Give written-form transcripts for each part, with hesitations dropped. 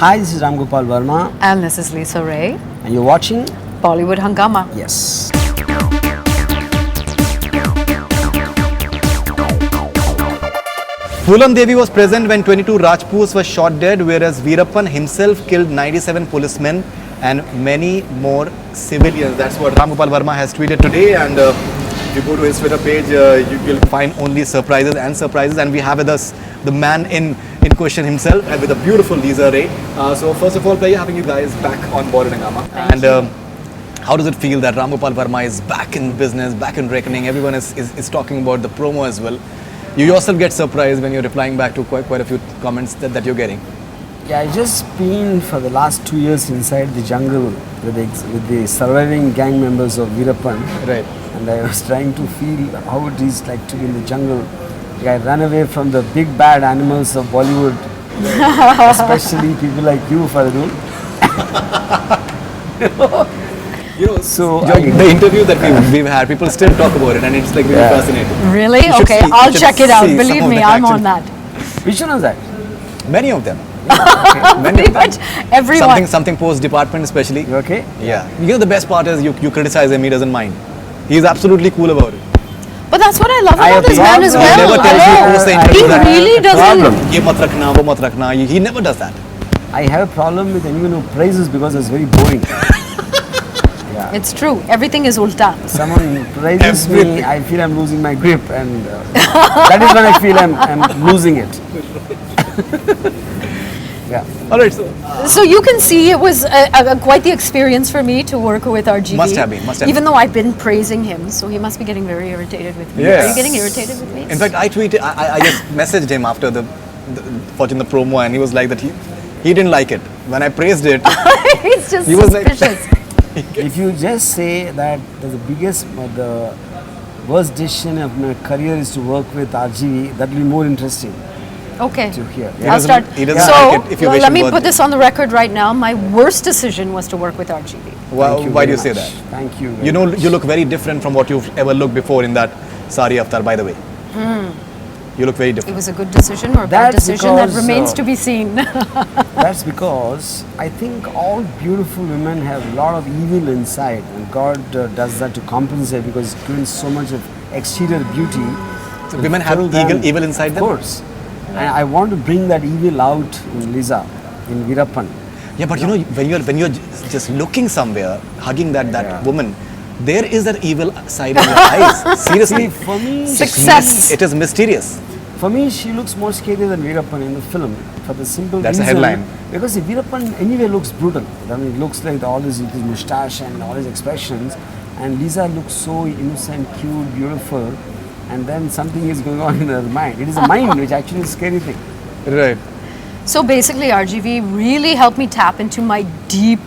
Hi, this is Gopal Varma. And this is Lisa Ray. And you're watching Bollywood Hungama. Yes. Poolam Devi was present when 22 Rajputs were shot dead, whereas Veerappan himself killed 97 policemen and many more civilians. That's what Gopal Varma has tweeted today. And if you go to his Twitter page, you will find only surprises. And we have with us the man in question himself, and with a beautiful Lisa Ray. So first of all, pleasure having you guys back on Bollywood Hungama. And how does it feel that Gopal Varma is back in business, back in reckoning? Everyone is talking about the promo as well. You yourself get surprised when you're replying back to quite a few comments that you're getting. Yeah, I've just been for the last 2 years inside the jungle with the surviving gang members of Veerappan. Right. And I was trying to feel how it is like to be in the jungle. Like I ran away from the big bad animals of Bollywood, especially people like you, Faridoon. So the interview that we've had, people still talk about it, and it's like really fascinating. Really? Okay, I'll check it out. Believe me, I'm on that. Which one was that? Many of them. Pretty much everyone. Something post department especially. You okay? Yeah. You know the best part is you criticize him, he doesn't mind. He's absolutely cool about it. But that's what I love about this man as well. He never tells you post the interview He really doesn't. Ye mat rakhna, wo mat rakhna. He never does that. I have a problem with anyone who praises because it's very boring. Yeah. It's true. Everything is ulta. Someone praises me, I feel I'm losing my grip, and that is when I feel I'm losing it. Yeah. All right. So you can see it was quite the experience for me to work with RGV. Must have been. Even though I've been praising him, so he must be getting very irritated with me. Yes. Are you getting irritated with me? In fact, I just messaged him after watching the promo, and he was like that he didn't like it. When I praised it, He's just he was suspicious. If you just say that the worst decision of my career is to work with RGV, that will be more interesting. Okay. To hear. I'll start. He doesn't So like it if you wish let him me birthday. put this on the record right now. My worst decision was to work with RGV. Why do you say that? Thank you. You know, you look very different from what you've ever looked before in that sari avatar, by the way. You look very It different. was a good decision or a bad That's decision that because, remains to be seen. That's because I think all beautiful women have a lot of evil inside, and God does that to compensate because He's given so much of exterior beauty. So women have evil inside them? Of course. And I want to bring that evil out in Lisa, in Veerappan. Yeah, but you know, when you're just looking somewhere, hugging that woman, there is that evil side in your eyes. Seriously. See, for me, Success. It is mysterious. For me, she looks more scary than Veerappan in the film for the simple That's reason. a headline. Because Veerappan anyway looks brutal. I mean, it looks like all his moustache and all his expressions. And Lisa looks so innocent, cute, beautiful. And then something is going on in her mind. It is a mind which actually is a scary thing. Right. So basically, RGV really helped me tap into my deep,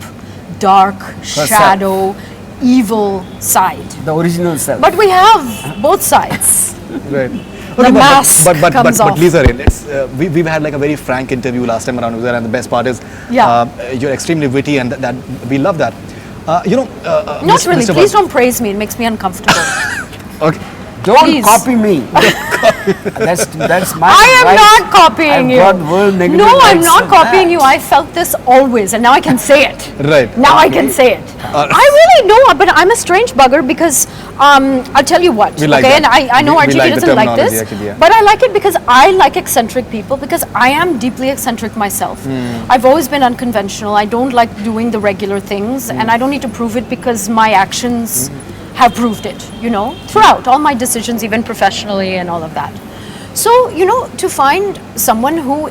dark, shadow, evil side. The original self. But we have both sides. Right. The mask comes off. But Lisa, we've had like a very frank interview last time around, and the best part is you're extremely witty, and that we love that. Not really. Please don't praise me. It makes me uncomfortable. Okay. Don't Please. copy me. that's my I am right. not copying you. I've got world negative No, I'm likes not on copying that. you. I felt this always, and now I can say it. Right. Now I can say it. I really know, but I'm a strange bugger because I'll tell you what. We like okay, that. and I know We RGV like the doesn't like this, terminology, actually, yeah. but I like it because I like eccentric people because I am deeply eccentric myself. I've always been unconventional. I don't like doing the regular things, and I don't need to prove it because my actions have proved it, throughout all my decisions, even professionally and all of that. So, to find someone who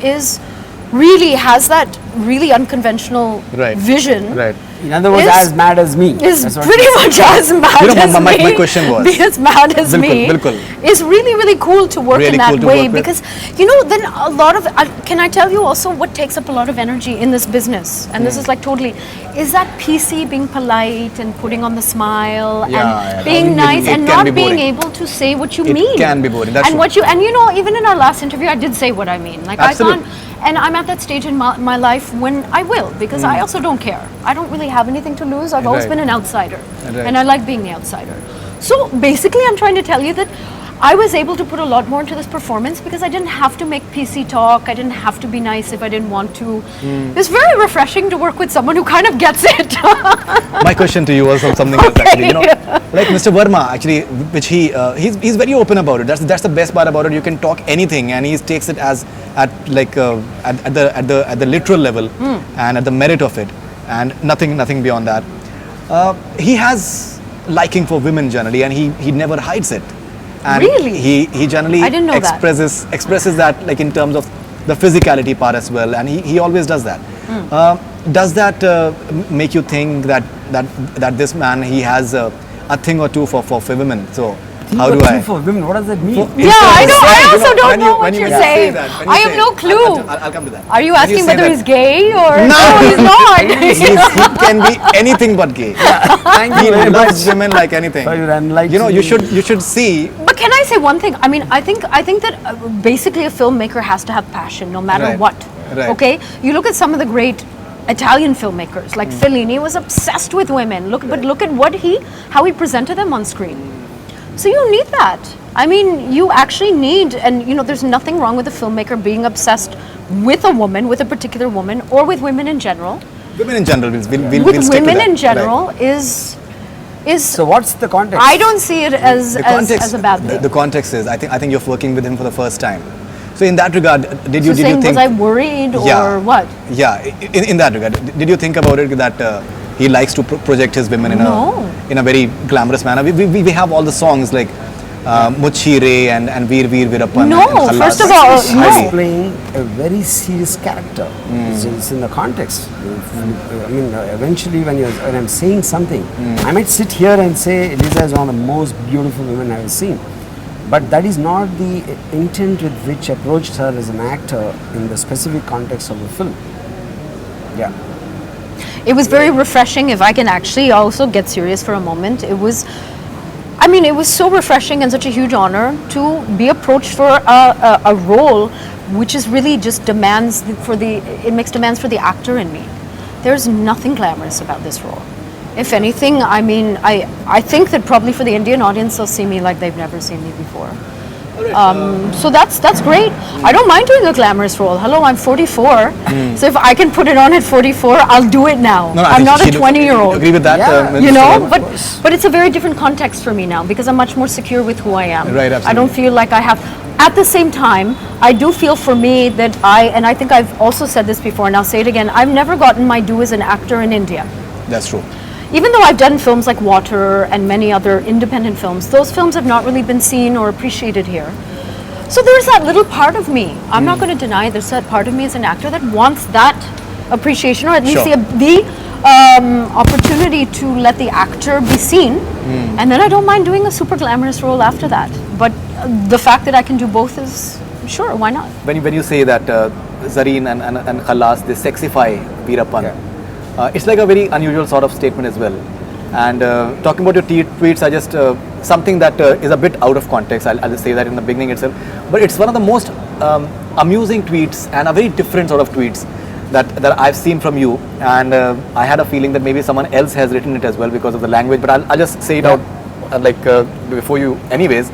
really has that really unconventional vision. Right. In other words, as mad as me. Is pretty much as mad as me. My question was. Be as mad as me. Is really, really cool to work in that way because, then a lot of, can I tell you also what takes up a lot of energy in this business? And this is like totally, is that PC being polite and putting on the smile and being nice and not being able to say what you mean. It can be boring, that's and true. Even in our last interview, I did say what I mean. Like Absolutely. I can't, and I'm at that stage in my life when I will, because I also don't care. I don't really have anything to lose. I've always been an outsider, and I like being the outsider. So basically, I'm trying to tell you that I was able to put a lot more into this performance because I didn't have to make PC talk. I didn't have to be nice if I didn't want to. It's very refreshing to work with someone who kind of gets it. My question to you was on something else actually. You know, like Mr. Verma actually, which he's very open about it. That's the best part about it. You can talk anything, and he takes it as at the literal level and at the merit of it, and nothing beyond that. He has liking for women generally, and he never hides it. And Really? he generally I didn't know that. expresses that, like in terms of the physicality part as well, and he always does that. Does that make you think that this man, he has a thing or two for women? So how do I? For women, what does that mean? Yeah, I know. I also when don't you- know when what you you're say saying. that, when you I have say- no clue. I'll come to that. Are you When asking say whether that- he's gay or No. he's not? He can be anything but gay. Thank He you very much. loves women like anything. For your enlightening- You know, you should see. But can I say one thing? I mean, I think that basically a filmmaker has to have passion, no matter Right. what. Right. Okay, you look at some of the great Italian filmmakers, like Fellini was obsessed with women. But look at how he presented them on screen. So you need that. I mean, you actually need, and you know, there's nothing wrong with a filmmaker being obsessed with a woman, with a particular woman, or with women in general. Women in general, we'll stick to With women that. in general Right. is. So what's the context? I don't see it as The context, as a bad thing. the context is, I think you're working with him for the first time. So in that regard, did So you saying, think? was I worried Yeah. or what? Yeah, in that regard, did you think about it that he likes to project his women No. in a very glamorous manner? We have all the songs like Muchire and Veerappan. No, and Khalas. first of all, He's no. playing a very serious character. It's in the context. I mean, eventually when I'm saying something, I might sit here and say Lisa is one of the most beautiful women I've seen. But that is not the intent with which I approached her as an actor in the specific context of the film. Yeah. It was very refreshing. If I can actually also get serious for a moment, it was so refreshing and such a huge honor to be approached for a role which is really just it makes demands for the actor in me. There's nothing glamorous about this role. If anything, I mean, I think that probably for the Indian audience, they'll see me like they've never seen me before. So that's great. I don't mind doing a glamorous role. Hello, I'm 44. So if I can put it on at 44, I'll do it now. No, I I'm think not a she 20-year-old. Agree with that? Yeah. You know, Mr. Verma? but it's a very different context for me now because I'm much more secure with who I am. Right, I don't absolutely. feel like I have. At the same time, I do feel for me that and I think I've also said this before, and I'll say it again, I've never gotten my due as an actor in India. That's true. Even though I've done films like Water and many other independent films, those films have not really been seen or appreciated here. So there's that little part of me. I'm not going to deny there's that part of me as an actor that wants that appreciation, or at least Sure. the opportunity to let the actor be seen. And then I don't mind doing a super glamorous role after that. But the fact that I can do both is, sure, why not? When you say that Zareen and Khalas, they sexify Veerappan, it's like a very unusual sort of statement as well. And talking about your tweets, I just something that is a bit out of context. I'll just say that in the beginning itself. But it's one of the most amusing tweets and a very different sort of tweets that I've seen from you. And I had a feeling that maybe someone else has written it as well because of the language. But I'll just say it out before you, anyways.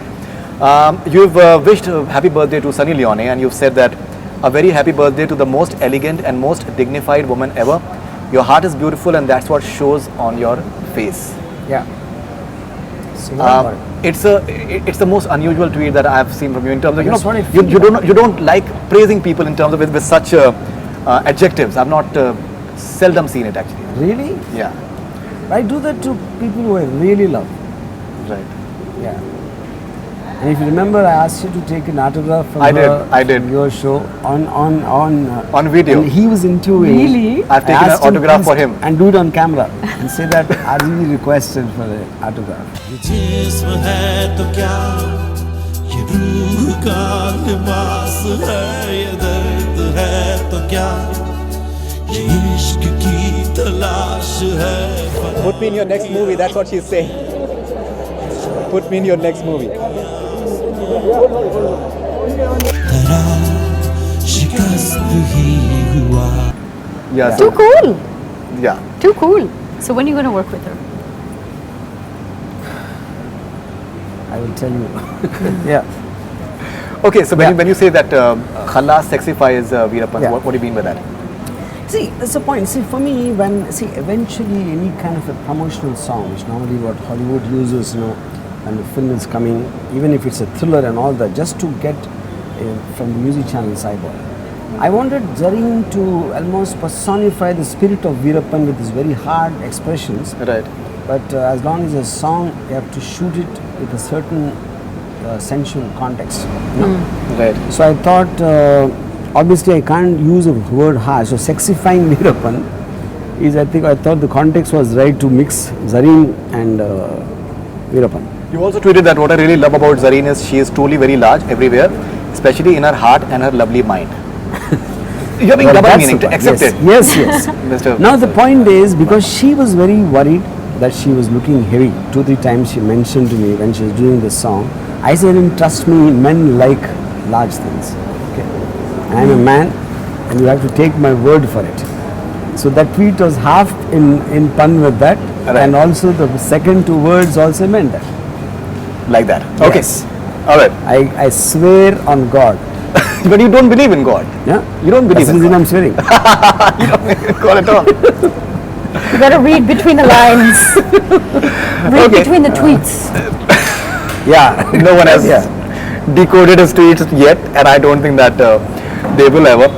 You've wished happy birthday to Sunny Leone, and you've said that a very happy birthday to the most elegant and most dignified woman ever. Your heart is beautiful, and that's what shows on your face. Yeah. So what about it? It's the most unusual tweet that I've seen from you in terms of That's what I you don't like praising people in terms of with such adjectives. I've not seldom seen it actually. Really? Yeah. I do that to people who I really love. Right. Yeah. And if you remember, I asked you to take an autograph from I her, did. from your show On video. And he was into it. Really? I've I taken an asked him, autograph "Please," for him. and do it on camera and say that RGV requested for the autograph. ये जिस्म है तो क्या ये रूह का लिबास है ये दर्द है तो क्या ये इश्क की तलाश है Put me in your next movie. That's what she's saying. Put me in your next movie. तेरा शिकस्त ही हुआ Yeah. Too cool. Yeah. Too cool. So when are you going to work with her? I will tell you. Yeah. Okay, so when you say that Khalas sexifies Veerappan, Yeah. what do you mean by that? See, that's the point. See, for me, eventually any kind of a promotional song, which normally what Hollywood uses, when the film is coming, even if it's a thriller and all that, just to get from the music channel cyber. I wanted Zareen to almost personify the spirit of Veerappan with his very hard expressions. Right. But as long as a song, you have to shoot it with a certain sensual context. Right. So I thought, obviously I can't use a word harsh. So sexifying Veerappan is, I thought the context was right to mix Zareen and Veerappan. You also tweeted that what I really love about Zareen is she is truly very large everywhere, especially in her heart and her lovely mind. You're being double That's meaning, the point. accept it. Yes, yes. Mr. Now the point is, because she was very worried that she was looking heavy. 2-3 times she mentioned to me when she was doing this song. I said, trust me, men like large things. Okay. I am a man and you have to take my word for it. So that tweet was half in pun with that, Right. and also the second 2 words also meant that. Like that. Okay. Yes. All right. I swear on God. But you don't believe in God. Yeah? You don't believe That's in the reason God. I'm swearing. You don't believe in God at all. You better read between the lines. Read Okay. between the tweets. Yeah. No one has Yeah. decoded his tweets yet, and I don't think that they will ever.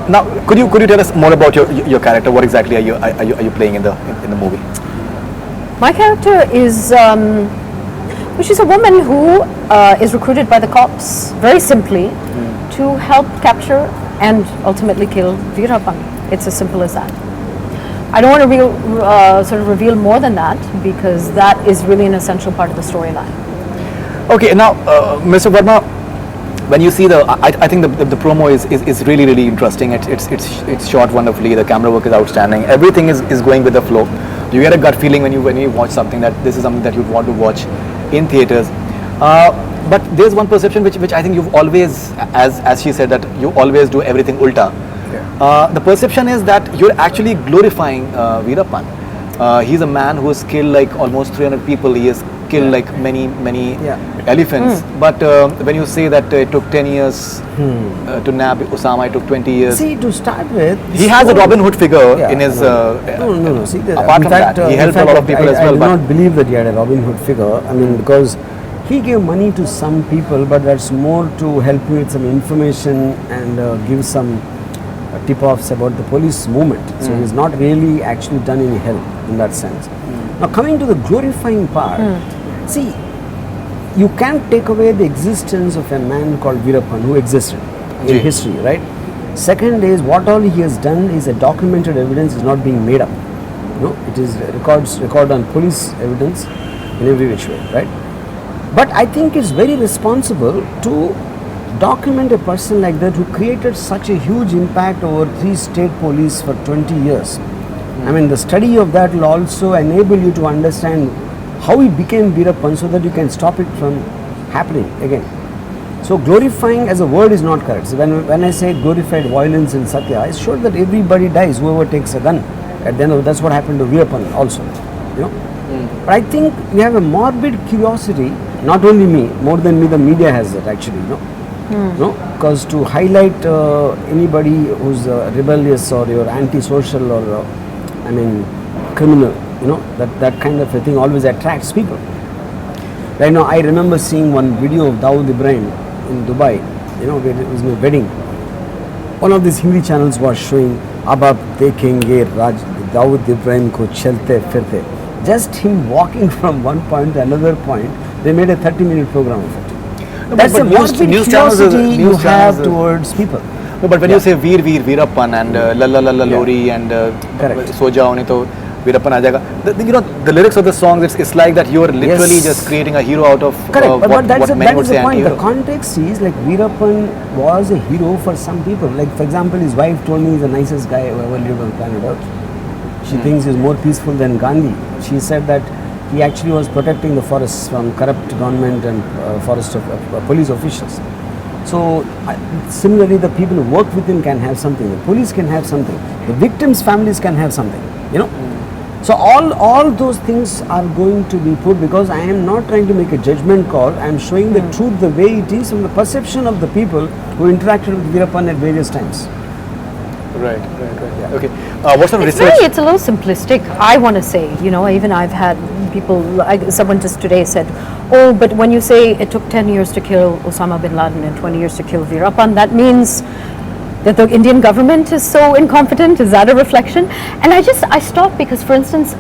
Now, could you tell us more about your character? What exactly are you playing in the movie? My character is, she's a woman who is recruited by the cops, very simply, to help capture and ultimately kill Veerappan. It's as simple as that. I don't want to reveal more than that, because that is really an essential part of the storyline. Okay, now, Mr. Varma, when you see I think the promo is really interesting. It's shot wonderfully. The camera work is outstanding. Everything is going with the flow. You get a gut feeling when you watch something that this is something that you'd want to watch in theaters. But there's one perception which I think you've always, as she said, that you always do everything ulta. The perception is that you're actually glorifying Veerappan. He's a man who has killed like almost 300 people. He has killed like many elephants. But when you say that it took 10 years to nab Osama, it took 20 years. See, to start with, He has a Robin Hood figure Yeah, in his. no. See, apart from that, he helped a lot of people as well. I do But not believe that he had a Robin Hood figure. I mean, because he gave money to some people, but that's more to help you with some information and give some tip-offs about the police movement. So he's not really actually done any help in that sense. Now, coming to the glorifying part, see, you can't take away the existence of a man called Veerappan who existed in history, right? Second is, what all he has done is a documented evidence, is not being made up. It is record on police evidence in every which way, right? But I think it's very responsible to document a person like that who created such a huge impact over 3 state police for 20 years. I mean, the study of that will also enable you to understand how he became Veerappan, so that you can stop it from happening again. So glorifying as a word is not correct. So when I say glorified violence in Satya, it's sure that everybody dies, whoever takes a gun. At the end of, that's what happened to Veerappan also. But I think we have a morbid curiosity, not only me, more than me, the media has it actually, because to highlight anybody who's rebellious or you're anti-social or criminal, that kind of a thing always attracts people. Right now, I remember seeing one video of Dawood Ibrahim in Dubai, where it was a wedding. One of these Hindi channels was showing "Ab aap dekhenge Dawood Ibrahim ko chalte firte." Just him walking from one point to another point, they made a 30-minute program of it. That's the morbid curiosity you have towards people. No, but when you say Veerappan and la la la la lori and so jao nahi to Veerappan aa jayega. The lyrics of the songs, it's like that you are literally just creating a hero out of but that many is would the say point. The anti-hero. context is like Veerappan was a hero for some people. Like for example, his wife told me he's the nicest guy who ever lived on planet Earth. She thinks he's more peaceful than Gandhi. She said that he actually was protecting the forests from corrupt government and police officials. So similarly, the people who work with him can have something. The police can have something. The victims' families can have something. So all those things are going to be put, because I am not trying to make a judgment call. I am showing the truth the way it is from the perception of the people who interacted with Veerappan at various times. Right. Yeah. Okay. What sort of research? It's a little simplistic, I want to say. You know, even I've had people, someone just today said, oh, but when you say it took 10 years to kill Osama bin Laden and 20 years to kill Veerappan, that means that the Indian government is so incompetent. Is that a reflection? And I stopped because, for instance,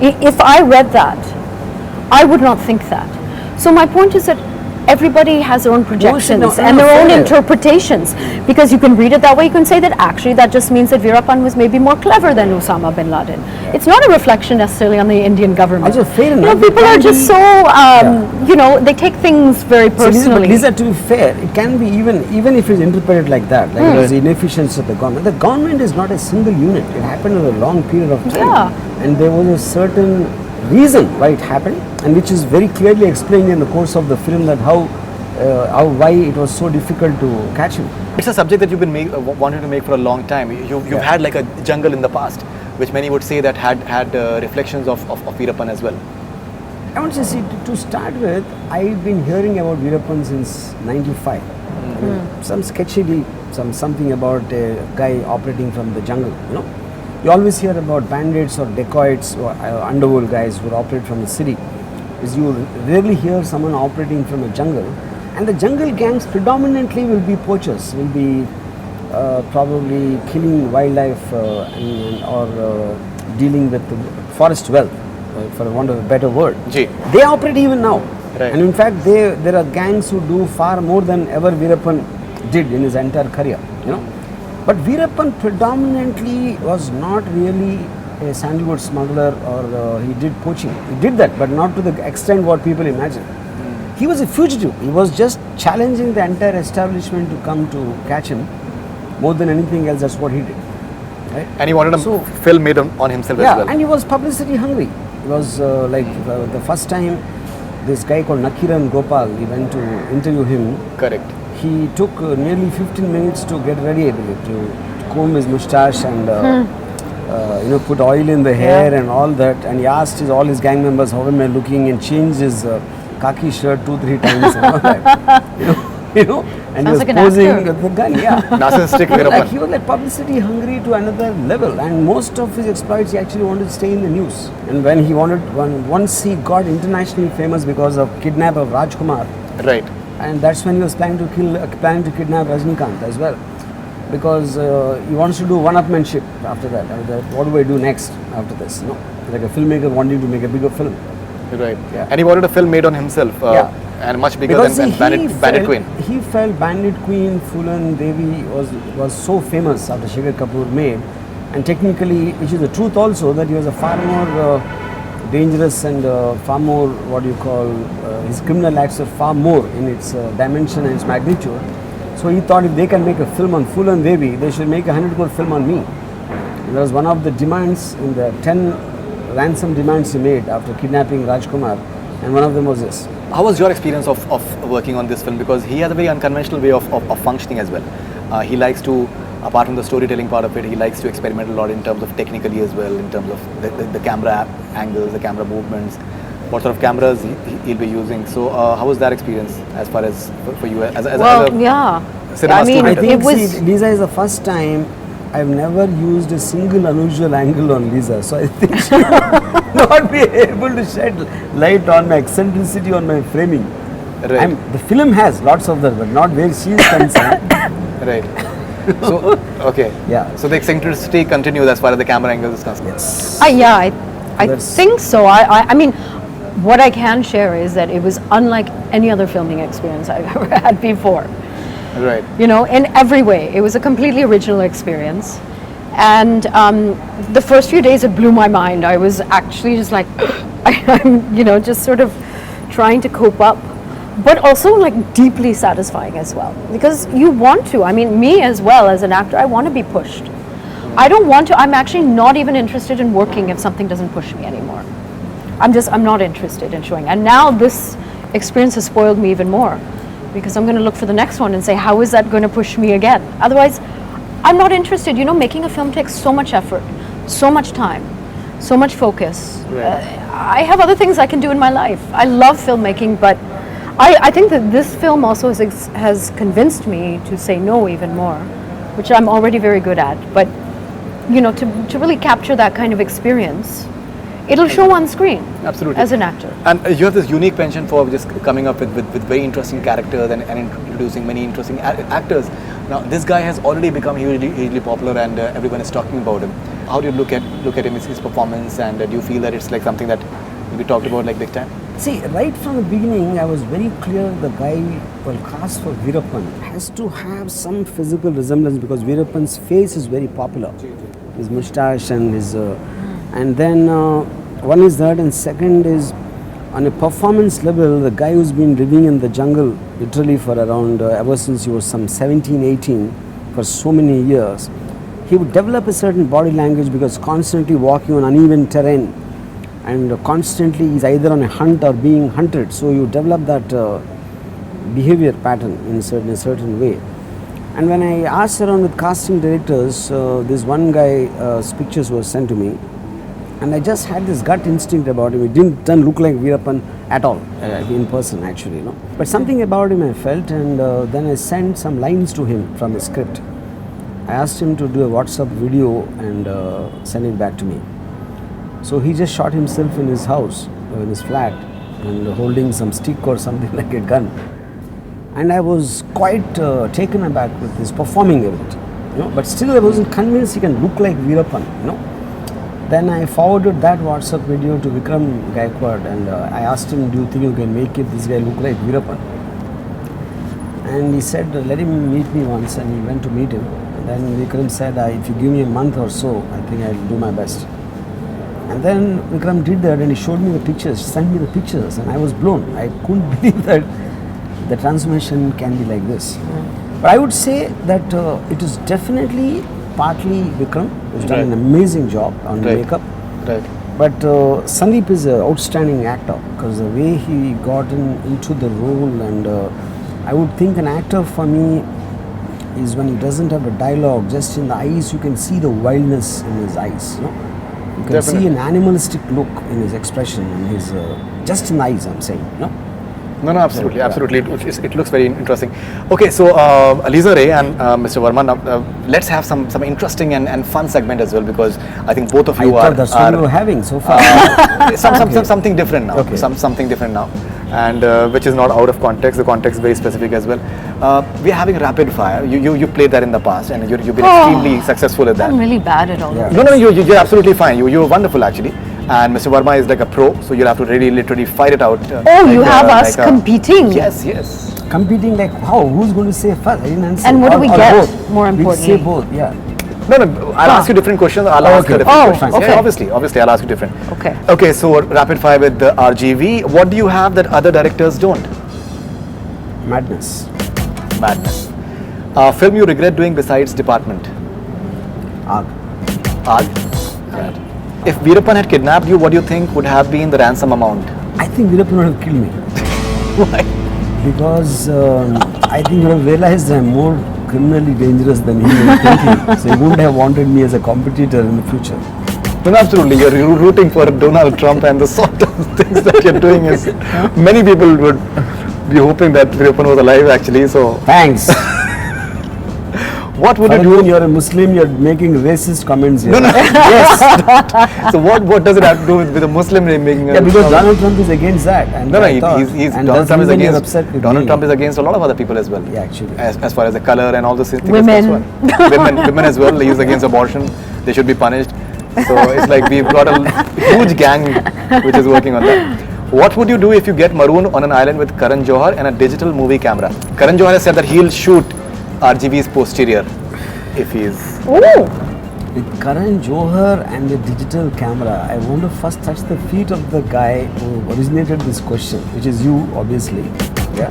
if I read that, I would not think that. So my point is that everybody has their own projections and their own interpretations, because you can read it that way. You can say that actually that just means that Veerappan was maybe more clever than Osama bin Laden. It's not a reflection necessarily on the Indian government. Also, fair enough. People are just so, they take things very personally. Lisa, to be fair, it can be even if it's interpreted like that, like it was the inefficiency of the government. The government is not a single unit. It happened over a long period of time, and there was a certain reason why it happened, and which is very clearly explained in the course of the film, that why it was so difficult to catch him. It's a subject that you've been wanting to make for a long time. You've had like a jungle in the past, which many would say that had reflections of Veerappan as well. I want to say, to start with, I've been hearing about Veerappan since '95. Some sketchily, something about a guy operating from the jungle. You always hear about bandits or dacoits or underworld guys who operate from the city. Is you rarely hear someone operating from a jungle, and the jungle gangs predominantly will be poachers, will be probably killing wildlife or dealing with forest wealth, for want of a better word. They operate even now, and in fact there are gangs who do far more than ever Veerappan did in his entire career. But Veerappan predominantly was not really a sandalwood smuggler, or he did poaching. He did that, but not to the extent what people imagine. He was a fugitive. He was just challenging the entire establishment to come to catch him. More than anything else, that's what he did. Right? And he wanted a film made on himself as well. And he was publicity hungry. It was the first time this guy called Nakiran Gopal, he went to interview him. Correct. He took nearly 15 minutes to get ready, I believe, to comb his moustache and put oil in the hair and all that. And he asked all his gang members, how am I looking, and changed his khaki shirt 2-3 times and all that. And sounds he was like posing with the gun. Narcissistic. He was like publicity hungry to another level, and most of his exploits he actually wanted to stay in the news. And once he got internationally famous because of kidnap of Rajkumar. Right. And that's when he was planning to kidnap Rajinikanth as well, because he wants to do one-upmanship after that. What do I do next after this? Like a filmmaker wanting to make a bigger film. Right. Yeah. And he wanted a film made on himself, and much bigger than Bandit Queen. He felt Bandit Queen, Phulan Devi was so famous after Shekhar Kapoor made, and technically, which is the truth also, that he was a far more dangerous and far more, his criminal acts are far more in its dimension and its magnitude. So he thought if they can make a film on Phulan Devi, they should make a 100 crore film on me. And that was one of the demands in the 10 ransom demands he made after kidnapping Rajkumar, and one of them was this. How was your experience of working on this film? Because he has a very unconventional way of functioning as well. He likes to, apart from the storytelling part of it, he likes to experiment a lot in terms of technically as well, in terms of the camera angles, the camera movements, what sort of cameras he'll be using. So how was that experience as far as for you as a cinema student? I think Lisa is the first time I've never used a single unusual angle on Lisa, so I think she will not be able to shed light on my eccentricity on my framing. Right. The film has lots of that, but not where she is concerned. Right. So, okay. Yeah. So the eccentricity continues as far as the camera angle is concerned. Yes. I think so. I mean, what I can share is that it was unlike any other filming experience I've ever had before. Right. In every way. It was a completely original experience. And the first few days it blew my mind. I was actually just like, I'm, just sort of trying to cope up. But also like deeply satisfying as well. Because you want to. I mean, me as well as an actor, I want to be pushed. I don't want to. I'm actually not even interested in working if something doesn't push me anymore. I'm not interested in showing. And now this experience has spoiled me even more, because I'm going to look for the next one and say, how is that going to push me again? Otherwise, I'm not interested. Making a film takes so much effort, so much time. so much focus. Right. I have other things I can do in my life. I love filmmaking, but I think that this film also has convinced me to say no even more, which I'm already very good at. But you know, to really capture that kind of experience, it'll show on screen. Absolutely. As an actor. And you have this unique penchant for just coming up with very interesting characters and introducing many interesting actors. Now, this guy has already become hugely popular, and everyone is talking about him. How do you look at him, his performance, and do you feel that it's like something that will be talked about like big time? See, right from the beginning, I was very clear the guy well cast for Veerappan has to have some physical resemblance because Veerappan's face is very popular. His moustache and his, and then one is that, and second is on a performance level, the guy who's been living in the jungle literally for around ever since he was some 17, 18 for so many years, he would develop a certain body language because constantly walking on uneven terrain. And constantly he's either on a hunt or being hunted, so you develop that behavior pattern in a certain way. And when I asked around with casting directors, this one guy's pictures were sent to me, and I just had this gut instinct about him. It didn't look like Veerappan at all in person, actually, you know. But something about him I felt, and then I sent some lines to him from the script. I asked him to do a WhatsApp video and send it back to me. So he just shot himself in his house, in his flat, and holding some stick or something like a gun. And I was quite taken aback with his performing of it, you know. But still, I wasn't convinced he can look like Veerappan, you know. Then I forwarded that WhatsApp video to Vikram Gaikwad, and I asked him, "Do you think you can make this guy look like Veerappan?" And he said, "Let him meet me once," and he went to meet him. And then Vikram said, "If you give me a month or so, I think I'll do my best." And then Vikram did that, and he showed me the pictures, sent me the pictures, and I was blown. I couldn't believe that the transformation can be like this. But I would say that it is definitely partly Vikram, who's done an amazing job on makeup. Right. But Sandeep is an outstanding actor because the way he got into the role, and I would think an actor for me is when he doesn't have a dialogue, just in the eyes you can see the wildness in his eyes, you know. You can see an animalistic look in his expression, in his just in the eyes, I'm saying, you know. No, absolutely, absolutely. It looks very interesting. Okay, so Lisa Ray and Mr. Varma, let's have some interesting and fun segment as well, because I think both of you that's what you were having so far. Something different now. Okay. Something different now, and which is not out of context. The context is very specific as well. We are having rapid fire. You played that in the past, and you've been extremely successful at that. I'm really bad at all of this. No, you're absolutely fine. You're wonderful actually. And Mr. Varma is like a pro, so you'll have to really literally fight it out. You have us competing. Yes. Competing like how? Who's going to say first? I didn't answer. And what do we get? Both. More importantly, we say both. Yeah. No. I'll ask you different questions. I'll ask you different questions. Okay. Yeah, obviously, I'll ask you different. Okay. Okay. So rapid fire with the RGV. What do you have that other directors don't? Madness. Film you regret doing besides Department? Arg. Right. If Veerappan had kidnapped you, what do you think would have been the ransom amount? I think Veerappan would have killed me. Why? Because I think he would have realized I'm more criminally dangerous than he was thinking. So he wouldn't have wanted me as a competitor in the future. No, absolutely. You're rooting for Donald Trump, and the sort of things that you're doing is many people would be hoping that Veerappan was alive actually. So thanks. What would you do? You're a Muslim, you're making racist comments here. No. Yes. So what does it have to do with a Muslim making? Yeah, because Donald Trump is against that. And Donald Trump is against. Donald Trump is against a lot of other people as well. Yeah, actually. As far as the color and all those things. Women. Women as well. He's against abortion. They should be punished. So it's like we've got a huge gang which is working on that. What would you do if you get marooned on an island with Karan Johar and a digital movie camera? Karan Johar has said that he'll shoot RGV's posterior if he's... With Karan Johar and the digital camera, I want to first touch the feet of the guy who originated this question, which is you, obviously. Yeah.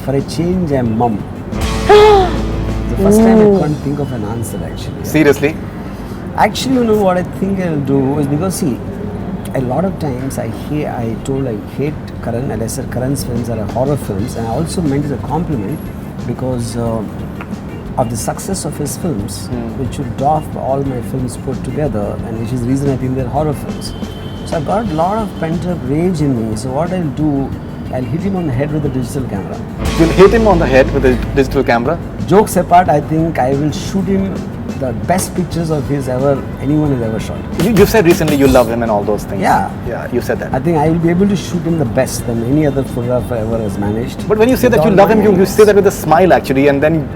For a change, I'm mum. The first time I can't think of an answer actually. Seriously? Actually, you know what I think I'll do is because see, a lot of times I hate Karan, and I said Karan's films are horror films, and I also meant it as a compliment because of the success of his films, which should dwarf all my films put together, and which is the reason I think they're horror films. So I've got a lot of pent-up rage in me. So what I'll do, I'll hit him on the head with a digital camera. You'll hit him on the head with a digital camera? Jokes apart, I think I will shoot him the best pictures of his anyone has ever shot. You've said recently you love him and all those things. Yeah. Yeah, you said that. I think I will be able to shoot him the best than any other photographer ever has managed. But when you say that you love him, you say that with a smile actually, and then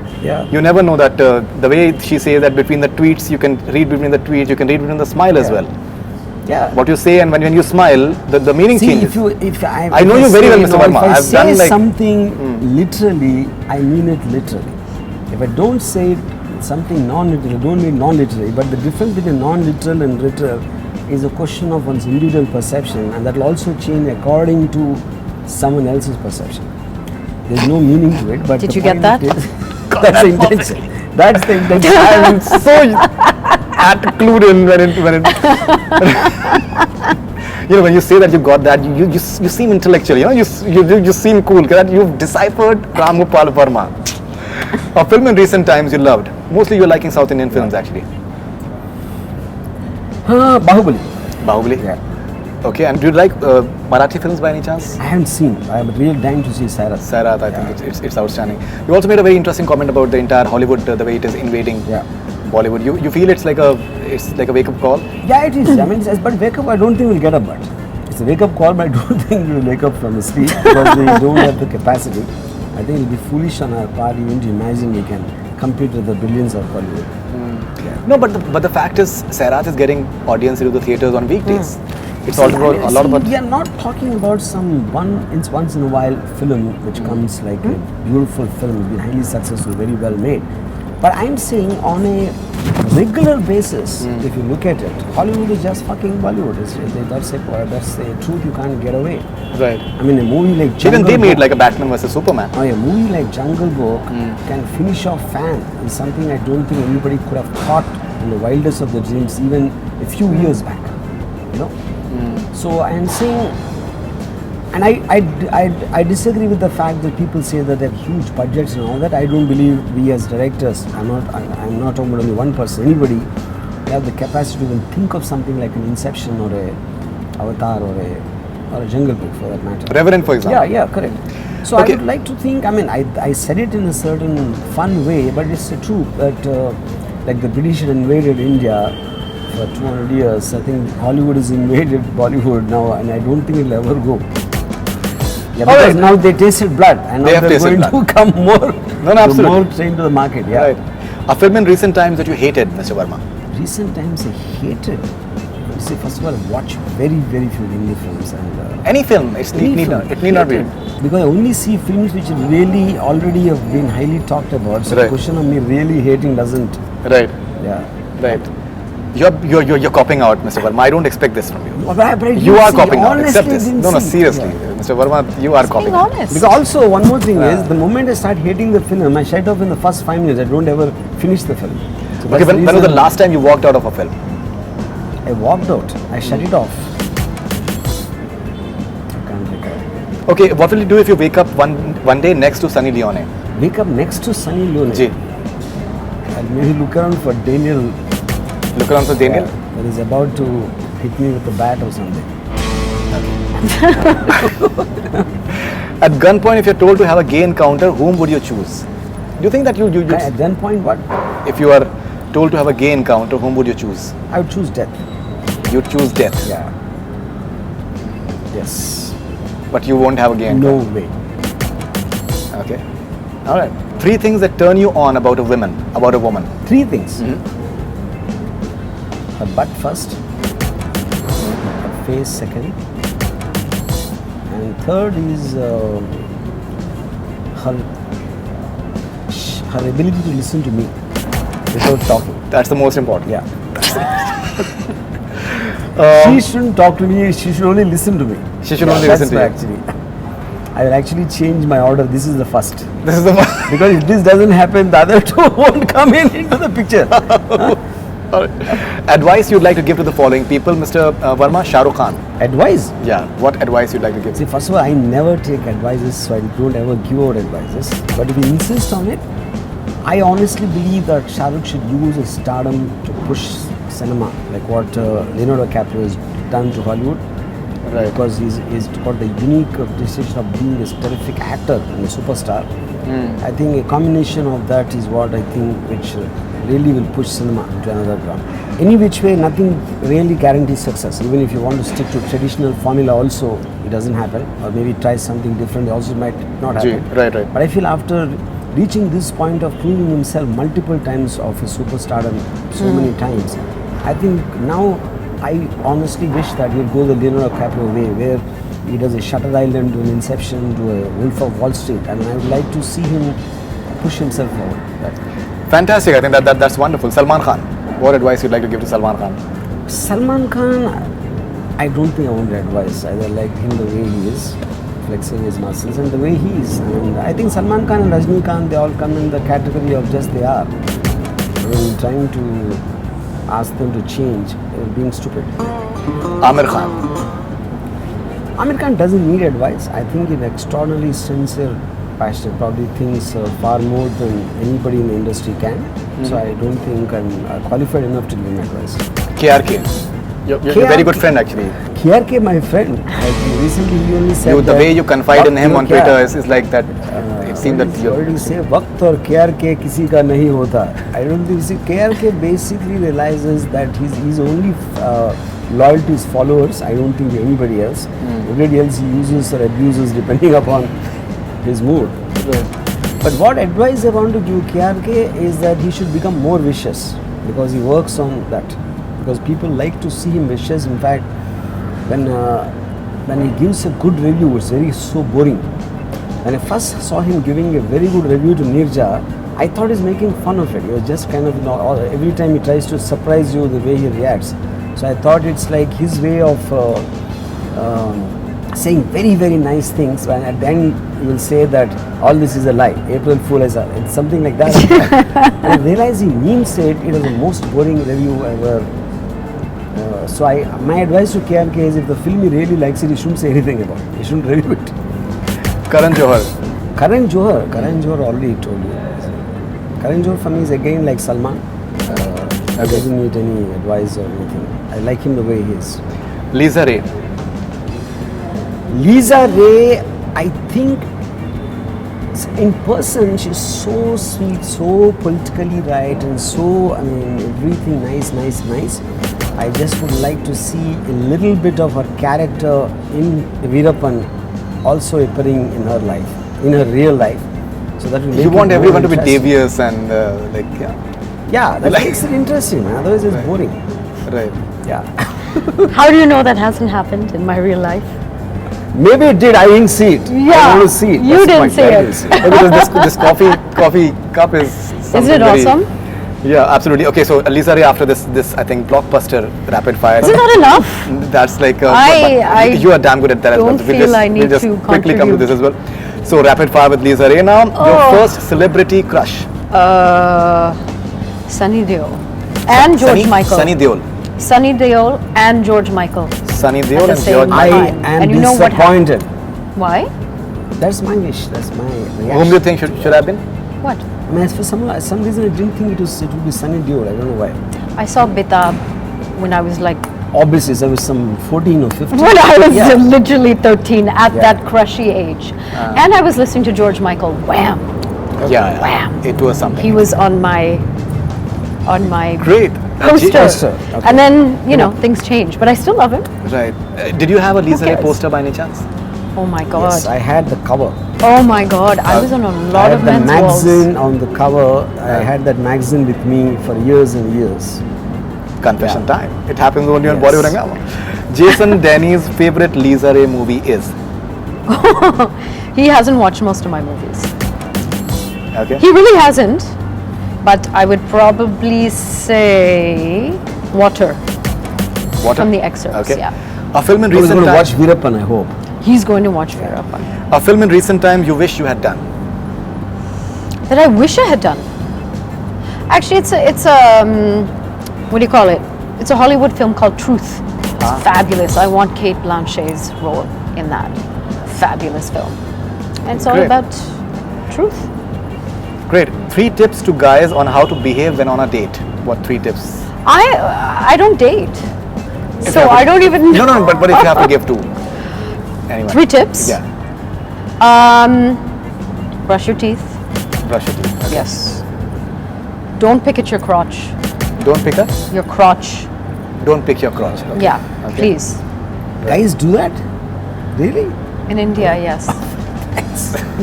you never know that the way she says that between the tweets, you can read between the tweets, you can read between the smile as well. Yeah. What you say and when you smile, the meaning changes. I know you very well, Mr. Varma. If I say something literally, I mean it literally. If I don't say something non-literal, I don't mean non-literally, but the difference between non-literal and literal is a question of one's individual perception, and that will also change according to someone else's perception. There's no meaning to it, but did you get that? That's the intention. That's the intention. I'm so clued in when it when you say that you got that, you seem intellectual. You seem cool. That you've deciphered Ram Gopal Varma. A film in recent times you loved. Mostly you're liking South Indian films actually. Bahubali. Bahubali? Yeah. Okay, and do you like Marathi films by any chance? I haven't seen. I am really dying to see Sairat. Sairat, I think it's outstanding. You also made a very interesting comment about the entire Hollywood, the way it is invading Bollywood. You feel it's like a wake up call? Yeah, it is. I mean, but wake up, I don't think we'll get up. But it's a wake up call, but I don't think we'll wake up from the sleep because we don't have the capacity. I think it'll be foolish on our part even to imagine we can compete with the billions of Bollywood. No, but the fact is, Sairat is getting audience into the theatres on weekdays. It's all about a lot about. We are not talking about some once in a while film which comes like a beautiful film, been highly successful, very well made. But I'm saying on a regular basis, if you look at it, Hollywood is just fucking Bollywood. That's the truth. You can't get away. Right. I mean, a movie like Jungle even they made Book, like a Batman versus Superman. a movie like Jungle Book can finish off fan is something I don't think anybody could have thought in the wildest of the dreams even a few years back. You know. So I am saying, and I disagree with the fact that people say that they have huge budgets and all that. I don't believe we as directors, I'm not talking about only one person, anybody have the capacity to even think of something like an Inception or a Avatar or a Jungle Book for that matter. Revenant, for example. Yeah, correct. So I would like to think, I mean, I said it in a certain fun way, but it's the truth that like the British had invaded India for 200 years. I think Hollywood has invaded Bollywood now, and I don't think it'll ever go. Yeah, because now they tasted blood, and now they're going to come more, more trained to the market. Yeah. Right. A film in recent times that you hated, Mr. Varma? Recent times I hated. See, first of all, I watch very, very few Hindi films. And any film, it need not be. Because I only see films which really already have been highly talked about. So the question of me really hating doesn't. Right. Yeah. Right. You're copying out, Mr. Varma. I don't expect this from you. But you are copying out. Accept this. No, seriously, Mr. Varma, you are copying out. Because also one more thing is, the moment I start hating the film, I shut off in the first 5 minutes. I don't ever finish the film. So okay, when was the last time you walked out of a film? I walked out. I shut it off. I can't recall. Okay, what will you do if you wake up one day next to Sunny Leone? Wake up next to Sunny Leone? Ji. I'll maybe look around for Daniel. Look around for Daniel? That is about to hit me with a bat or something. At gunpoint, if you're told to have a gay encounter, whom would you choose? Do you think that you At gunpoint, what? If you are told to have a gay encounter, whom would you choose? I would choose death. You'd choose death? Yeah. Yes. But you won't have a gay encounter? No way. Okay. All right. 3 things that turn you on about a woman. 3 things. Her butt first, her face second, and third is her ability to listen to me without talking. That's the most important. Yeah. She shouldn't talk to me, she should only listen to me. She should only listen to you. Actually. I will actually change my order. This is the first. This is the first. Because if this doesn't happen, the other 2 won't come into the picture. Advice you'd like to give to the following people, Mr. Varma? Shah Rukh Khan. Advice? Yeah. What advice you'd like to give? See, first of all, I never take advices, so I don't ever give out advices. But if you insist on it, I honestly believe that Shah Rukh should use his stardom to push cinema, like what Leonardo DiCaprio has done to Hollywood. Right. Because he's got the unique distinction of being a terrific actor and a superstar. I think a combination of that is what I think which really will push cinema to another ground. Any which way, nothing really guarantees success. Even if you want to stick to traditional formula also, it doesn't happen. Or maybe try something different, also might not happen. Right. But I feel after reaching this point of proving himself multiple times of his superstardom so many times, I think now I honestly wish that he'll go the Leonardo DiCaprio way, where he does a Shutter Island to an Inception to a Wolf of Wall Street. I mean, I would like to see him push himself forward. Fantastic. I think that's wonderful. Salman Khan. What advice you'd like to give to Salman Khan? Salman Khan, I don't think I want advice. I like him the way he is, flexing his muscles and the way he is. And I think Salman Khan and Rajinikanth, they all come in the category of just they are. I mean, trying to ask them to change, being stupid. Aamir Khan. Aamir Khan doesn't need advice. I think he's extraordinarily sincere, passionate, probably thinks far more than anybody in the industry can. So I don't think I'm qualified enough to give him advice. KRK. You're a very good friend actually. KRK, my friend, recently he only said The way you confide in him on Twitter Twitter is like that. It seemed that you already say वक्त और KRK किसी का नहीं होता. I don't think KRK basically realizes that he's only loyal to his followers. I don't think anybody else. Everybody else he uses or abuses depending upon his mood. But what advice I want to give KRK is that he should become more vicious, because he works on that. Because people like to see him vicious. In fact, when he gives a good review, it's very so boring. When I first saw him giving a very good review to Nirja, I thought he's making fun of it. He was just kind of, every time he tries to surprise you the way he reacts. So I thought it's like his way of saying very, very nice things, and at the end he will say that all this is a lie, April Fool is it's something like that. And I realized he means it. It was the most boring review ever. So my advice to KRK is, if the film he really likes it, he shouldn't say anything about it. He shouldn't review it. Karan Johar. Karan Johar already told you. Karan Johar for me is again like Salman. He doesn't need any advice or anything. I like him the way he is. Lisa Ray. Lisa Ray, I think in person she's so sweet, so politically right, and so, I mean, everything nice. I just would like to see a little bit of her character in Veerappan also appearing in her life, in her real life. So that will make You want it more everyone to be interesting. devious and Yeah, that makes it interesting, man. Otherwise it's boring. Right. Yeah. How do you know that hasn't happened in my real life? Maybe it did, I didn't see it. Yeah, I want to see it. you That's the didn't point. see I it. didn't see Because this coffee cup is something Is it very- awesome? Yeah, absolutely. Okay, so Lisa Ray, after this I think blockbuster rapid fire. Is it not enough? That's like I you are damn good at that as well. don't feel I need we'll just to quickly come to contribute. this as well. So rapid fire with Lisa Ray now. Your first celebrity crush. Sunny Leone and George Michael. Sunny Deol. Sunny Deol and George Michael. Sunny Deol At the and same George time. I Michael. am And you know what disappointed. Why? That's my wish. That's my reaction. Whom do you think should have been? What? I mean, for some reason I didn't think it would be Sunny Deol. I don't know why. I saw Bitab when I was like, Obviously, I was some 14 or 15. when I was Yeah. literally 13 at Yeah. that crushy age. And I was listening to George Michael. Wham! Yeah, Wham. it was something. He was on my Great. poster. Poster, okay. And then, things changed. But I still love him. Right. Did you have a Lisa Ray cares? poster by any chance? Oh my God. Yes, I had the cover. Oh my God. I was on a I lot had of the men's walls. magazine on the cover. I had that magazine with me for years and years. Confession Yeah. time. It happens only on Yes. Bollywood Hungama. Jason Denny's favorite Lisa Ray movie is? He hasn't watched most of my movies. Okay. He really hasn't. But I would probably say Water What? from the excerpts. Okay. Yeah. A film in I was recent going to time. watch Veerappan, I hope. He's going to watch Veerappan. A film in recent time you wish you had done. That I wish I had done. Actually, it's a what do you call it? It's a Hollywood film called Truth. It's fabulous. I want Kate Blanchett's role in that. Fabulous film. And it's all Great. about truth. Great. 3 tips to guys on how to behave when on a date. What 3 tips? I don't date, If so you have I to- don't even know. No, but if you have to give 2. Anyway. 3 tips. Yeah. Brush your teeth. Brush your teeth. Okay. Yes. Don't pick at your crotch. Don't pick up. Your crotch. Don't pick your crotch. Okay. Yeah. Okay. Please. Guys do that? Really? In India, yes,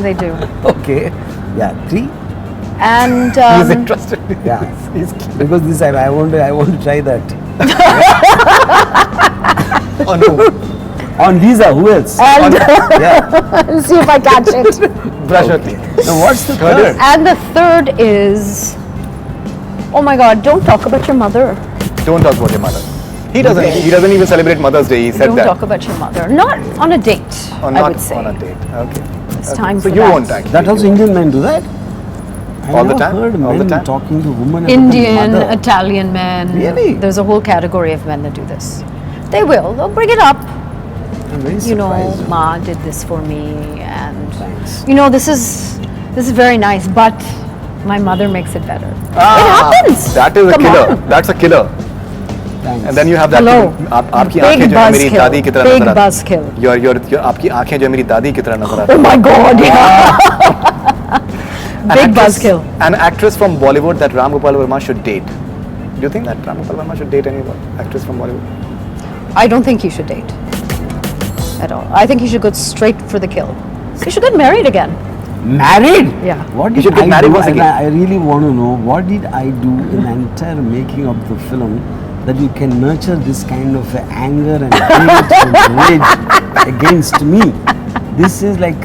they do. Okay. Yeah. 3. And He's interested. Yeah. Because this I want to try that. Oh no. On Lisa, who else? and Yeah. see if I catch it. Brush your teeth. Now what's the third? And the third is, oh my God, don't talk about your mother. Don't talk about your mother. He doesn't even celebrate Mother's Day. He said Don't that. talk about your mother. Not on a date, Or I not would say. on a date. Okay. It's Okay. time so for you that. won't actually. That also You won't. Indian men do that? I All the never time? heard All the men time? talking to women about Indian, the mother. Italian men. Really? There's a whole category of men that do this. They will. They'll bring it up. I'm very You know, surprised. Ma did this for me, and Thanks. you know, this is very nice, but my mother makes it better. It Ah, happens. That is a Come killer. on. That's a killer. Thanks. And then you have that. Hello. आपकी Big आंखें जो है मेरी buzzkill. दादी की तरह Big नजर आती buzzkill. Your आपकी आंखें जो है मेरी दादी की तरह नजर आती Oh my God! Yeah. Big buzzkill. An actress from Bollywood that Ram Gopal Varma should date. Do you think that Ram Gopal Varma should date any actress from Bollywood? I don't think he should date at all. I think he should go straight for the kill. He should get married again. Married? Yeah. What You did should get I married do? once And again. I really want to know what did I do in the entire making of the film that you can nurture this kind of anger and hate and rage against me. This is like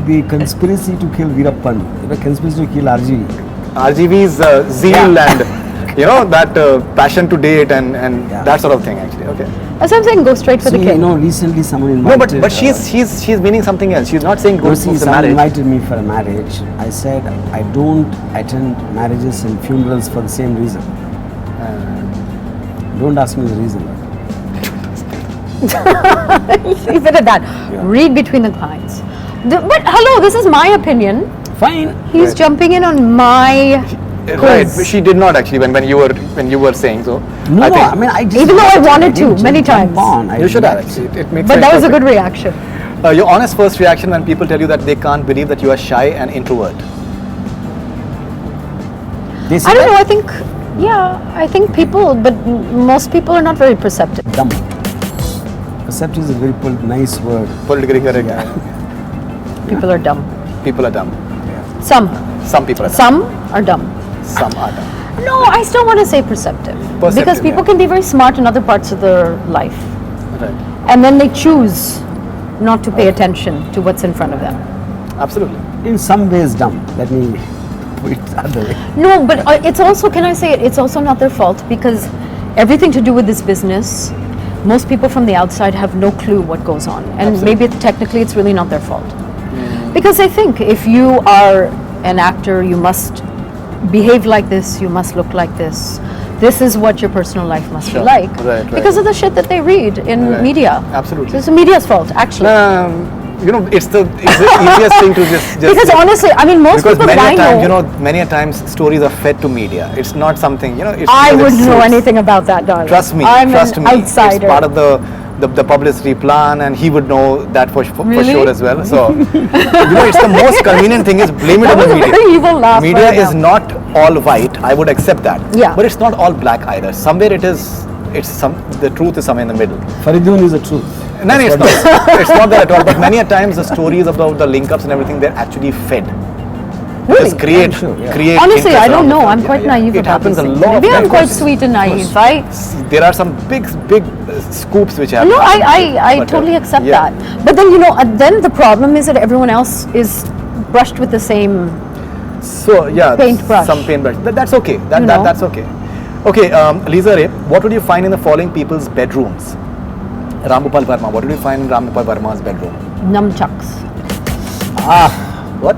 the conspiracy to kill Veerappan, the conspiracy to kill RGV. RGV's zeal and that passion to date and Yeah. that sort of thing actually. Okay. That's what I'm saying. Go straight for So the kill. recently someone No, invited. but she's meaning something else. She's not saying go see, for the someone marriage. invited me for a marriage. I said I don't attend marriages and funerals for the same reason. Don't ask me the reason. Leave it at that. Read between the lines. But hello, this is my opinion. Fine. He's Right. jumping in on my Right, quiz. but she did not actually when you were saying so. No, I think I just Even though I wanted to, didn't many jump times. on. I you should have relaxed. actually. It makes But sense. that was a Perfect. good reaction. Your honest first reaction when people tell you that they can't believe that you are shy and introvert. They say I don't that know. I think, I think people, but most people are not very perceptive. dumb. Perceptive is a very nice word. Politically correct. People are dumb. People are dumb. Some Some people are dumb. Some are dumb. Some are dumb. No, I still want to say perceptive. Because Perceptive, people yeah. can be very smart in other parts of their life. Right. And then they choose not to pay attention to what's in front of them. Absolutely. In some ways dumb. Let me put it the other way. No, but it's also, can I say it, it's also not their fault because everything to do with this business, most people from the outside have no clue what goes on. And maybe technically it's really not their fault. Because I think if you are an actor, you must behave like this, you must look like this. This is what your personal life must Sure. be like. Right. Because of the shit that they read in Right. media. Absolutely. So it's the media's fault, actually. It's the easiest thing to just Because honestly, I mean, most because people many that a I time, know, many a times stories are fed to media. It's not something, it's I because wouldn't it's know so- anything about that, darling. Trust me, I'm trust an me. outsider. It's part of the publicity plan, and he would know that for Really? sure as well. So, it's the most convenient thing is blame it That on the was a media. very evil laugh Media right is now. not all white. I would accept that. Yeah. But it's not all black either. Somewhere it is. The truth is somewhere in the middle. Faridoon is the truth. No, it's not. It's not that at all. But many a times the stories about the link-ups and everything, they're actually fed. Really? Just create, I'm sure, yeah. create. Honestly, interest I don't around the know. film. I'm quite naive It about happens these a things. lot. Maybe I'm of quite times. sweet and naive. There are some big scoops which happen. No, I But, totally accept yeah. that. But then, then the problem is that everyone else is brushed with the same. So yeah, Paintbrush. some paintbrush. That's okay. You know? That's okay. Okay, Lisa Ray, what would you find in the following people's bedrooms? Ram Gopal Varma. What did you find in Ram Gopal Varma's bedroom? Nunchucks. What?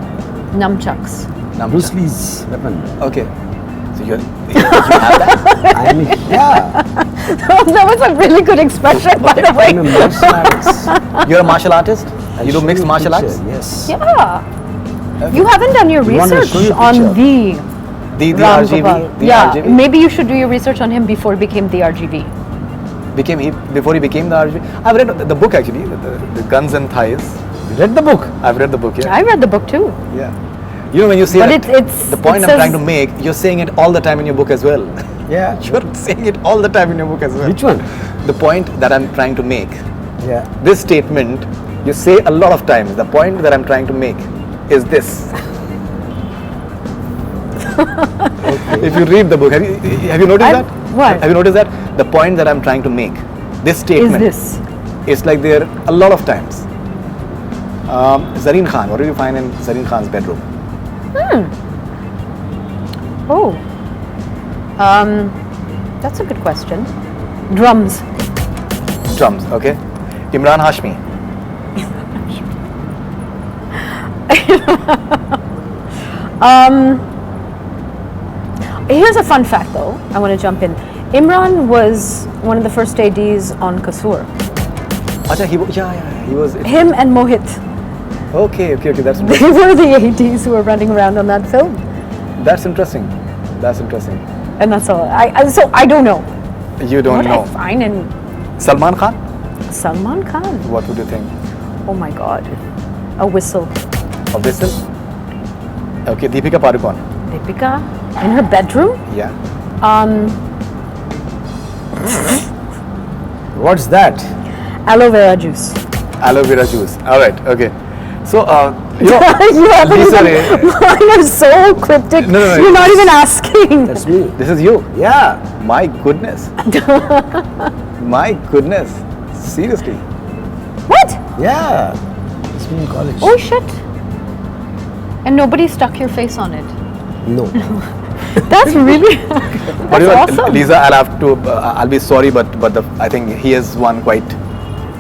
Nunchucks. Bruce Lee's weapon. Okay. So you have that? I mean, yeah. That was a really good expression, by the I'm a way. martial artist. You're a martial artist? I'll You do show mixed a martial picture, arts? Yes. Yeah. You haven't done your You want to research show your on picture? the The Ram RGV. Gopal. The Yeah, RGV. maybe you should do your research on him before he became the RGV. Before he became the RGV. I've read the book actually, the Guns and Thighs. You read the book? I've read the book. Yeah. I read the book too. Yeah. You know when you say But that, it's- the point it I'm says- trying to make, you're saying it all the time in your book as well. Yeah. You're saying it all the time in your book as well. Which one? The point that I'm trying to make. Yeah. This statement you say a lot of times. The point that I'm trying to make is this. If you read the book, have you noticed that? What? Have you noticed that? The point that I'm trying to make, this Is statement, this? it's like there a lot of times. Zareen Khan, what do you find in Zareen Khan's bedroom? Oh. That's a good question. Drums. Drums, okay. Emraan Hashmi. Here's a fun fact though. I want to jump in. Imran was one of the first ADs on Kasoor. Acha, he was. Him and Mohit. Okay, that's They were the ADs who were running around on that film. that's interesting. That's interesting. And that's all. So I don't know. You don't What know. I find in Salman Khan? Salman Khan. What would you think? Oh my God. A whistle. A whistle? Okay, Deepika Padukone. Deepika in her bedroom. Yeah. What's that? Aloe vera juice. Aloe vera juice. All right. Okay. So, you know, You haven't Lisa even, Ray, mine are so cryptic. No, You're not even asking. That's me. this is you. Yeah. My goodness. My goodness. Seriously. What? Yeah. It's me in college. Oh shit. And nobody stuck your face on it. No. That's really. But you know, awesome. Lisa, I'll have to. I'll be sorry, but I think he has won quite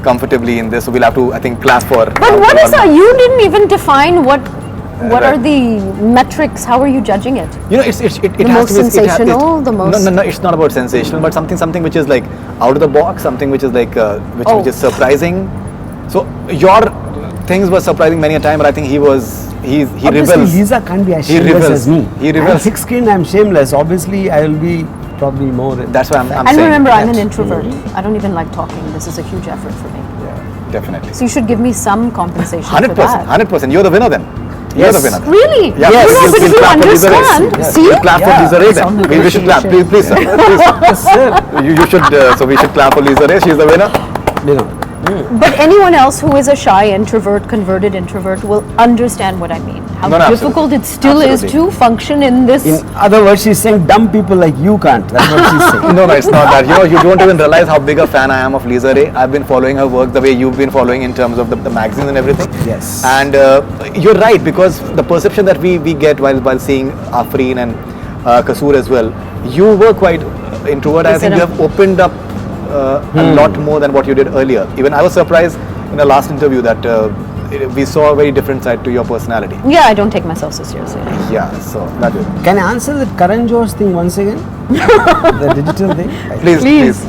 comfortably in this. So we'll have to, I think, clap for. But what is that? You didn't even define what Right. are the metrics? How are you judging it? You know, it has most to be it ha- sensational, the most- No, it's not about sensational, but something which is like out of the box, something which is like which Oh. is surprising. So your things were surprising many a time, but I think he Obviously, rebels. Lisa can't be as He shameless rebels. as me. He rebels. I'm thick-skinned, I'm shameless. Obviously, I will be probably more. That's why I'm And saying. remember, I'm an that. introvert. I don't even like talking. This is a huge effort for me. Yeah, definitely. So you should give me some compensation for 100%. that. 100%. You're the winner then. You're the Yes. winner. Then. Really? Yeah, Yes. You know, but if you clap for Lisa Ray. understand, Yes. see? We'll clap for Yeah, Lisa Ray it's then. on We should clap. negotiation. Please, sir. Please. Yes, sir. You should. So we should clap for Lisa Ray. She's the winner. You know. But anyone else who is a shy introvert, converted introvert, will understand what I mean. How No, no, difficult absolutely. it still is Absolutely. to function in this. In other words, she's saying dumb people like you can't. That's what she's saying. No, it's not that. You know, you don't even realize how big a fan I am of Lisa Ray. I've been following her work the way you've been following in terms of the magazines and everything. Yes. And you're right, because the perception that we get while seeing Afreen and Kasoor as well, you were quite introvert. I Listen, think you have opened up a lot more than what you did earlier. Even I was surprised in the last interview that we saw a very different side to your personality. Yeah, I don't take myself so seriously. Yeah, so that is. Can I answer the Karan Johar's thing once again? The digital thing? Please.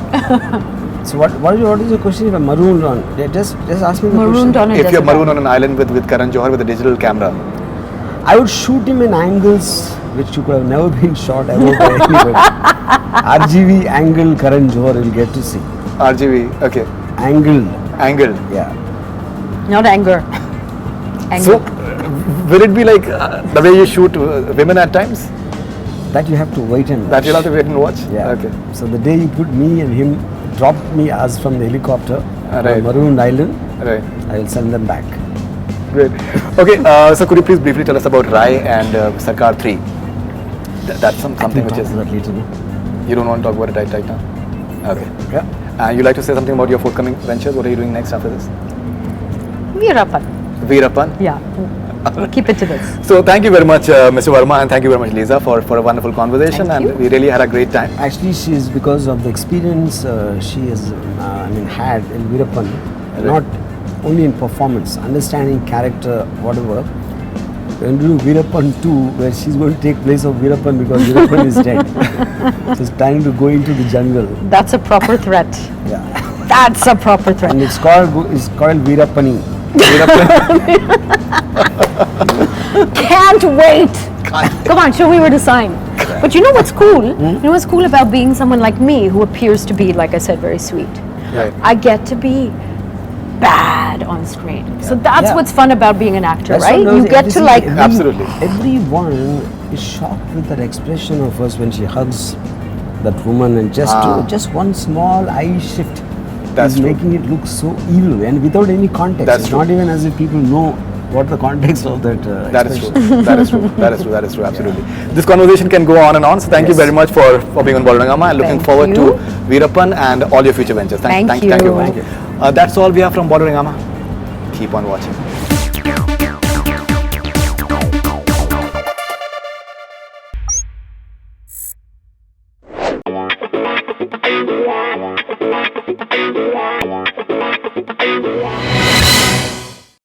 So what is your question if I'm marooned on? Yeah, just ask me the Marooned question. on a If you're desert marooned on island. an island with Karan Johar with a digital camera, I would shoot him in angles which could have never been shot ever by anybody. RGV angle Karan Johar will get to see. RGV, okay, Angled. angled. Yeah. Not anger. So, Anger. will it be like the way you shoot women at times? That you have to wait and watch. That you'll have to wait and watch? Yeah. Okay. So the day you put me and him, dropped me as from the helicopter Right. on Maroon Island, Right. I will send them back. Great. Okay, so could you please briefly tell us about Rai and Sarkar 3? That's something We'll which talk is. about that later. No? You don't want to talk about it right now? Okay. Yeah. You'd like to say something about your forthcoming ventures? What are you doing next after this? Veerappan. Veerappan? Yeah. We'll keep it to this. So thank you very much, Mr. Varma, and thank you very much, Lisa, for a wonderful conversation. Thank you. And we really had a great time. Actually, she is because of the experience she has, had in Veerappan, not only in performance, understanding character, whatever. We're going to do Veerappan 2, where she's going to take place of Veerappan because Veerappan is dead. So it's time to go into the jungle. That's a proper threat. Yeah. That's a proper threat. And it's called Veerappani. Can't wait. Come on, show me where to sign. But you know what's cool? You know what's cool about being someone like me who appears to be, like I said, very sweet? Right. I get to be bad on screen. So that's Yeah. what's fun about being an actor, That's right? what You knows get to like Absolutely. Everyone is shocked with that expression of hers when she hugs that woman, and just one small eye shift That's is true. making it look so evil and without any context. That's it's true. not even as if people know what the context of that That is true. expression. That is true. That is true. That is true. Absolutely. This conversation can go on and on. So thank you Yes. very much for being on Bollywood Hungama, and looking Thank forward you. to Veerappan and all your future ventures. Thank Thank you. you. Thank you. That's all we have from Bollywood Hungama. Keep on watching.